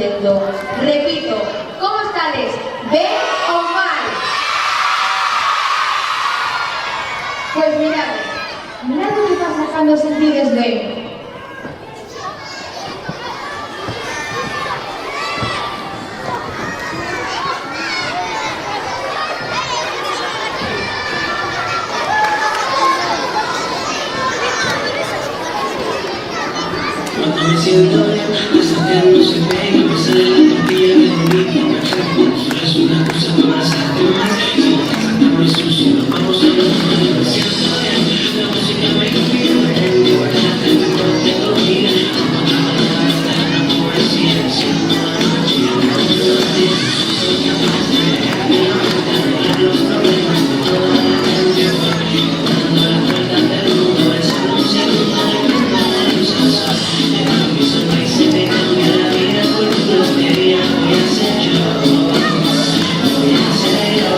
diciendo. Repito, ¿cómo estades? ¿Bien o mal? Pues mirad lo que está sacando sentir desde... Cuando me siento bien, eso que no se ve y me sale la tortilla de mi perfecto. Es una cosa para hacerte más. Si no te sacamos sucio, nos vamos a los dos. Me siento bien, la música me confía. Me guardate, me corte dormida. Como la palabra, la poesía. Siento la noche, los días. Soy capaz de arreglar los problemas de toda la gente. Dando la vuelta del mundo, es solo un segundo de cuenta de luces. Mi sonrisa te cambia la vida por tu lotería. Voy a ser yo, voy a ser yo.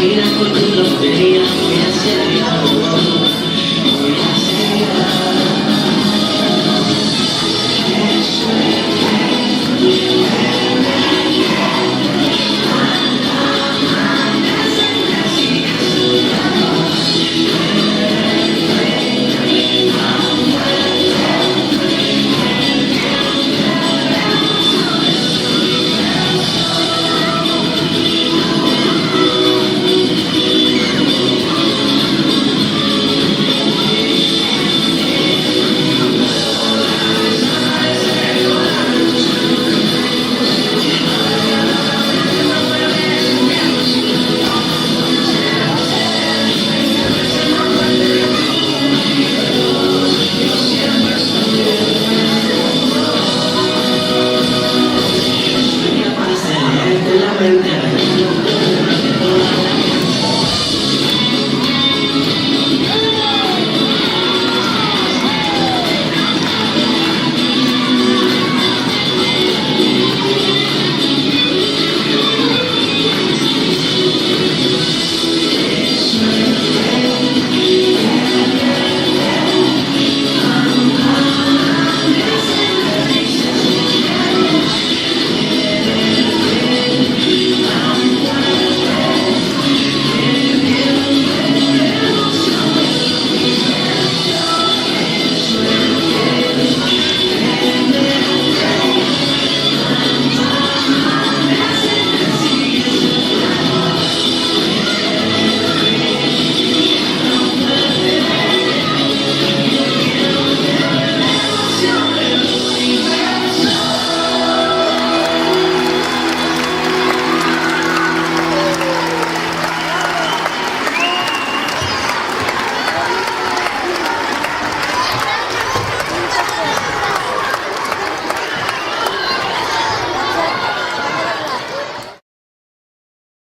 Mira por tu lotería, voy a ser yo.